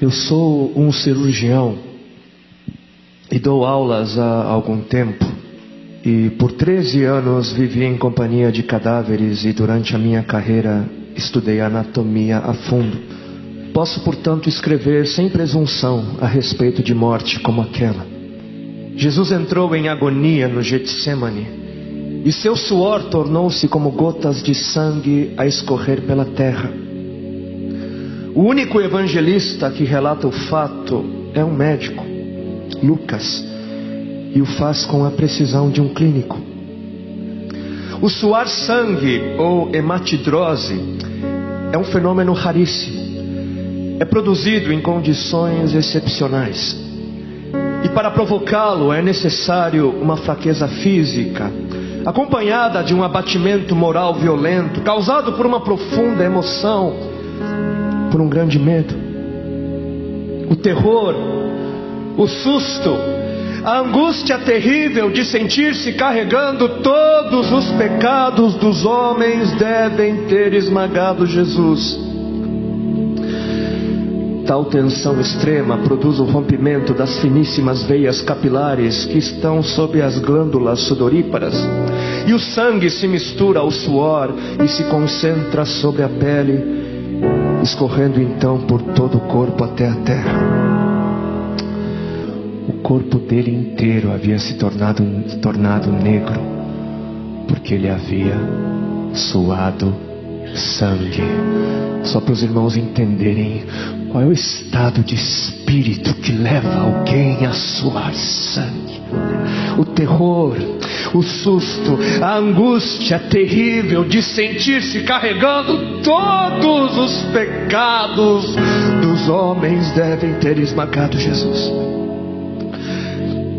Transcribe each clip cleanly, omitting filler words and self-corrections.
Eu sou um cirurgião e dou aulas há algum tempo. E por 13 anos vivi em companhia de cadáveres e durante a minha carreira estudei anatomia a fundo. Posso, portanto, escrever sem presunção a respeito de morte como aquela. Jesus entrou em agonia no Getsemane e seu suor tornou-se como gotas de sangue a escorrer pela terra. O único evangelista que relata o fato é um médico, Lucas, e o faz com a precisão de um clínico. O suar sangue, ou hematidrose, é um fenômeno raríssimo. É produzido em condições excepcionais. E para provocá-lo é necessário uma fraqueza física, acompanhada de um abatimento moral violento, causado por uma profunda emoção, por um grande medo. O terror, o susto, a angústia terrível de sentir-se carregando todos os pecados dos homens devem ter esmagado Jesus. Tal tensão extrema produz o rompimento das finíssimas veias capilares que estão sob as glândulas sudoríparas, e o sangue se mistura ao suor e se concentra sobre a pele, escorrendo então por todo o corpo até a terra. O corpo dele inteiro havia se tornado negro, porque ele havia suado sangue. Só para os irmãos entenderem qual é o estado de espírito que leva alguém a suar sangue. O terror, o susto, a angústia terrível de sentir-se carregando todos os pecados dos homens devem ter esmagado Jesus.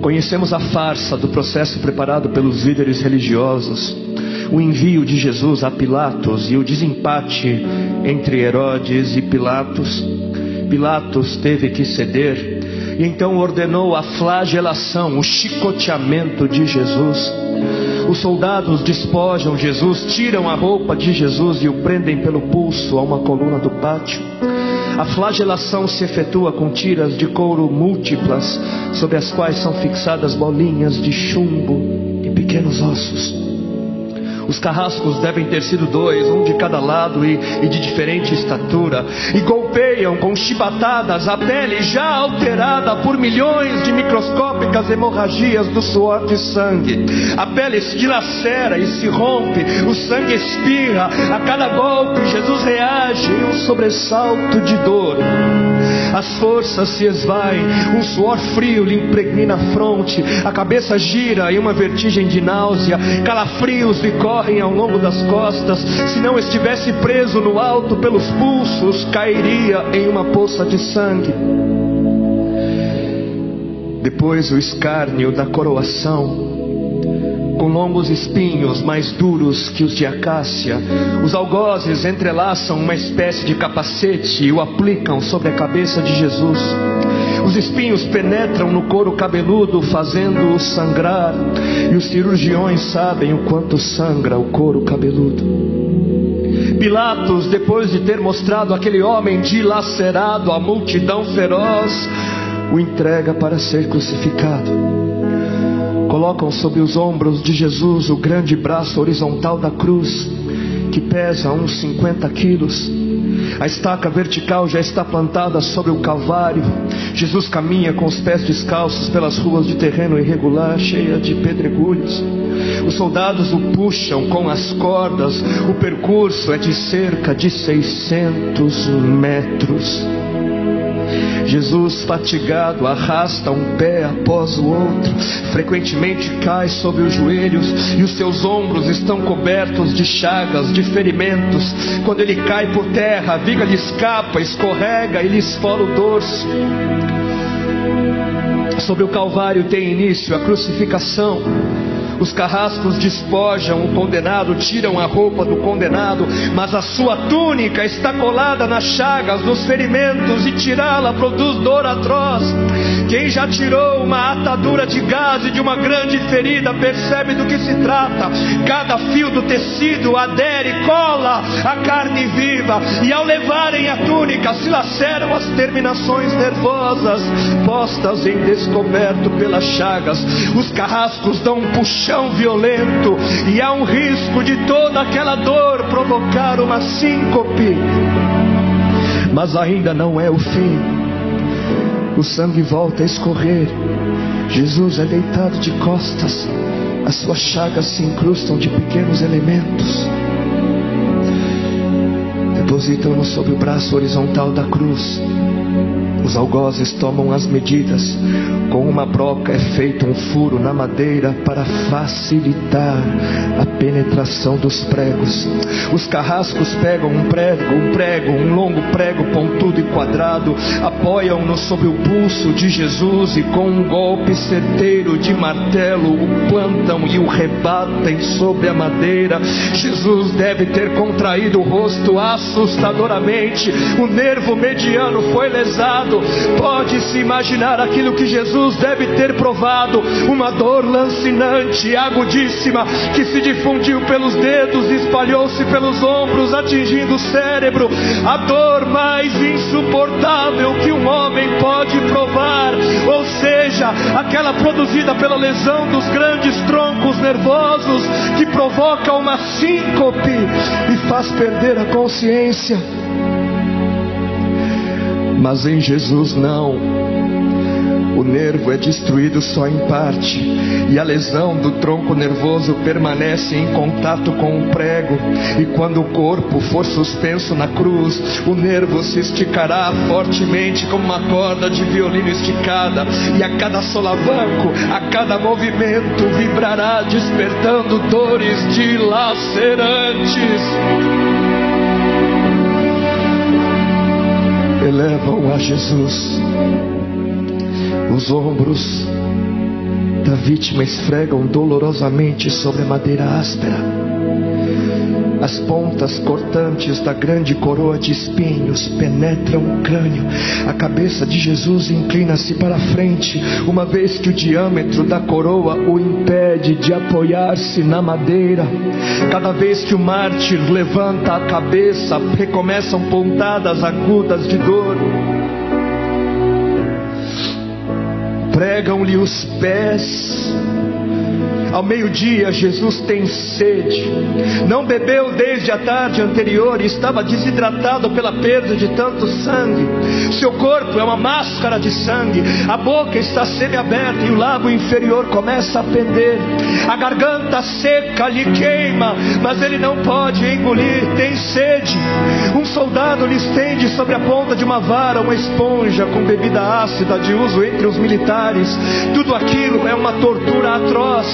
Conhecemos a farsa do processo preparado pelos líderes religiosos, o envio de Jesus a Pilatos e o desempate entre Herodes e Pilatos. Pilatos teve que ceder e então ordenou a flagelação, o chicoteamento de Jesus. Os soldados despojam Jesus, tiram a roupa de Jesus e o prendem pelo pulso a uma coluna do pátio. A flagelação se efetua com tiras de couro múltiplas, sobre as quais são fixadas bolinhas de chumbo e pequenos ossos. Os carrascos devem ter sido 2, um de cada lado e de diferente estatura, e golpeiam com chibatadas a pele já alterada por milhões de microscópicas hemorragias do suor de sangue. A pele se dilacera e se rompe, o sangue espirra. A cada golpe Jesus reage em um sobressalto de dor. As forças se esvaem, um suor frio lhe impregna a fronte, a cabeça gira em uma vertigem de náusea, calafrios lhe correm ao longo das costas. Se não estivesse preso no alto pelos pulsos, cairia em uma poça de sangue. Depois o escárnio da coroação, com longos espinhos mais duros que os de acácia. Os algozes entrelaçam uma espécie de capacete e o aplicam sobre a cabeça de Jesus. Os espinhos penetram no couro cabeludo, fazendo-o sangrar, e os cirurgiões sabem o quanto sangra o couro cabeludo. Pilatos, depois de ter mostrado aquele homem dilacerado à multidão feroz, o entrega para ser crucificado. Colocam sobre os ombros de Jesus o grande braço horizontal da cruz, que pesa uns 50 quilos. A estaca vertical já está plantada sobre o Calvário. Jesus caminha com os pés descalços pelas ruas de terreno irregular, cheia de pedregulhos. Os soldados o puxam com as cordas. O percurso é de cerca de 600 metros. Jesus, fatigado, arrasta um pé após o outro, frequentemente cai sobre os joelhos e os seus ombros estão cobertos de chagas, de ferimentos. Quando ele cai por terra, a viga lhe escapa, escorrega e lhe esfola o dorso. Sobre o Calvário tem início a crucificação. Os carrascos despojam o condenado, tiram a roupa do condenado, mas a sua túnica está colada nas chagas, nos ferimentos, e tirá-la produz dor atroz. Quem já tirou uma atadura de gás e de uma grande ferida percebe do que se trata. Cada fio do tecido adere, cola a carne viva, e ao levarem a túnica se laceram as terminações nervosas postas em descoberto pelas chagas. Os carrascos dão um puxão violento e há um risco de toda aquela dor provocar uma síncope. Mas ainda não é o fim. O sangue volta a escorrer. Jesus é deitado de costas. As suas chagas se incrustam de pequenos elementos. Depositam-no sobre o braço horizontal da cruz. Os algozes tomam as medidas. Com uma broca é feito um furo na madeira para facilitar a penetração dos pregos. Os carrascos pegam um longo prego pontudo e quadrado, apoiam-no sobre o pulso de Jesus e com um golpe certeiro de martelo o plantam e o rebatem sobre a madeira. Jesus deve ter contraído o rosto assustadoramente. O nervo mediano foi lesado. Pode-se imaginar aquilo que Jesus deve ter provado: uma dor lancinante e agudíssima que se difundiu pelos dedos e espalhou-se pelos ombros, atingindo o cérebro. A dor mais insuportável que um homem pode provar, ou seja, aquela produzida pela lesão dos grandes troncos nervosos, que provoca uma síncope e faz perder a consciência. Mas em Jesus não. O nervo é destruído só em parte, e a lesão do tronco nervoso permanece em contato com o prego. E quando o corpo for suspenso na cruz, o nervo se esticará fortemente como uma corda de violino esticada, e a cada solavanco, a cada movimento, vibrará despertando dores dilacerantes. Elevam a Jesus. Os ombros da vítima esfregam dolorosamente sobre a madeira áspera. As pontas cortantes da grande coroa de espinhos penetram o crânio. A cabeça de Jesus inclina-se para a frente, uma vez que o diâmetro da coroa o impede de apoiar-se na madeira. Cada vez que o mártir levanta a cabeça, recomeçam pontadas agudas de dor. Pregam-lhe os pés. Ao meio-dia, Jesus tem sede. Não bebeu desde a tarde anterior e estava desidratado pela perda de tanto sangue. Seu corpo é uma máscara de sangue. A boca está semiaberta e o lábio inferior começa a pender. A garganta seca lhe queima, mas ele não pode engolir. Tem sede. Um soldado lhe estende sobre a ponta de uma vara uma esponja com bebida ácida de uso entre os militares. Tudo aquilo é uma tortura atroz.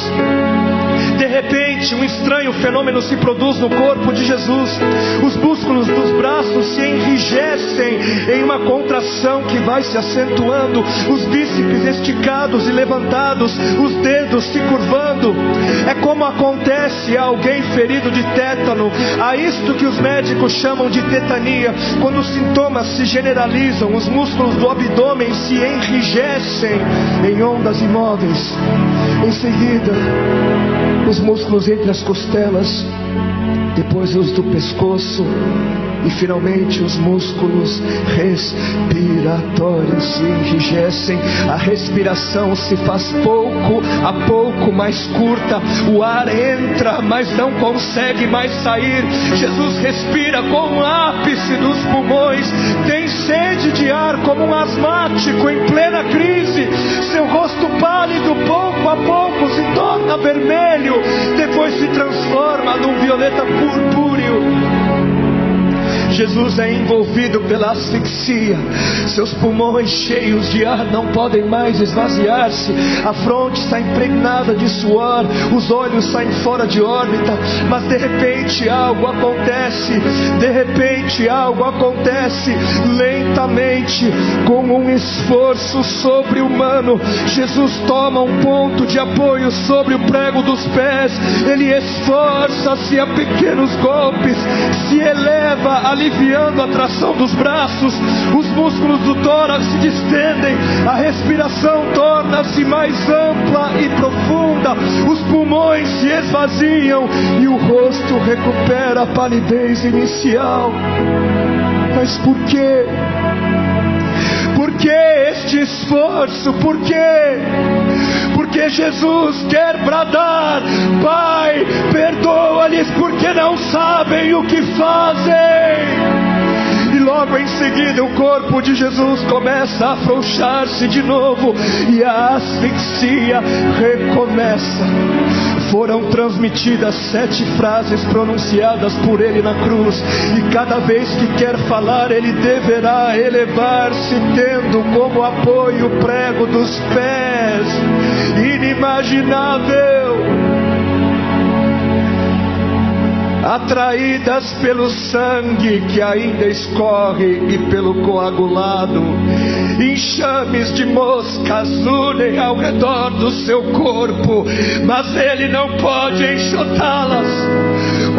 De repente, um estranho fenômeno se produz no corpo de Jesus. Os músculos dos braços se enrijecem em uma contração que vai se acentuando. Os bíceps esticados e levantados, os dedos se curvando. É como acontece a alguém ferido de tétano. A isto que os médicos chamam de tetania. Quando os sintomas se generalizam, os músculos do abdômen se enrijecem em ondas imóveis. Em seguida, os músculos entre as costelas, depois os do pescoço e finalmente os músculos respiratórios se enrijecem. A respiração se faz pouco a pouco mais curta. O ar entra, mas não consegue mais sair. Jesus respira com o ápice dos pulmões. Tem sede de ar como um asmático em plena crise. Seu rosto pálido pouco a pouco se torna vermelho, depois se transforma num violeta purpúreo. Jesus é envolvido pela asfixia. Seus pulmões cheios de ar não podem mais esvaziar-se. A fronte está impregnada de suor. Os olhos saem fora de órbita. Mas de repente algo acontece. Lentamente finalmente, com um esforço sobre-humano, Jesus toma um ponto de apoio sobre o prego dos pés. Ele esforça-se a pequenos golpes, se eleva, aliviando a tração dos braços. Os músculos do tórax se distendem, a respiração torna-se mais ampla e profunda, os pulmões se esvaziam e o rosto recupera a palidez inicial. Mas por quê? Por que este esforço? Por quê? Porque Jesus quer bradar: Pai, perdoa-lhes, porque não sabem o que fazem. E logo em seguida o corpo de Jesus começa a afrouxar-se de novo e a asfixia recomeça. Foram transmitidas 7 frases pronunciadas por ele na cruz, e cada vez que quer falar ele deverá elevar-se, tendo como apoio o prego dos pés. Inimaginável! Atraídas pelo sangue que ainda escorre e pelo coagulado, enxames de moscas unem ao redor do seu corpo, mas ele não pode enxotá-las.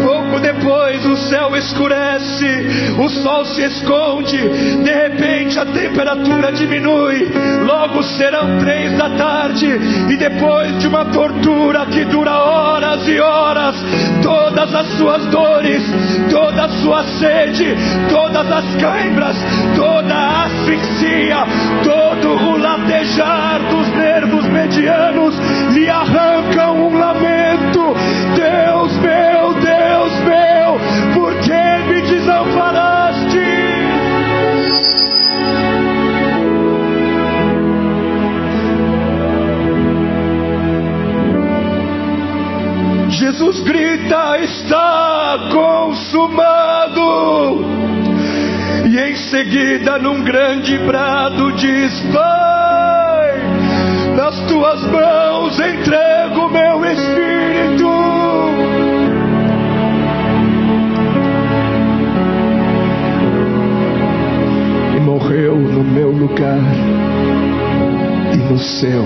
Pouco depois o céu escurece, o sol se esconde, de repente a temperatura diminui, logo serão 3 da tarde, e depois de uma tortura que dura horas e horas, todas as suas dores, toda a sua sede, todas as cãibras, toda a asfixia, todo o latejar dos nervos medianos lhe arrancam um lamento: Deus meu, por que me desamparaste? Jesus grita: está consumado! E em seguida, num grande brado, diz: Pai, nas tuas mãos entrego meu espírito. E morreu no meu lugar, e no céu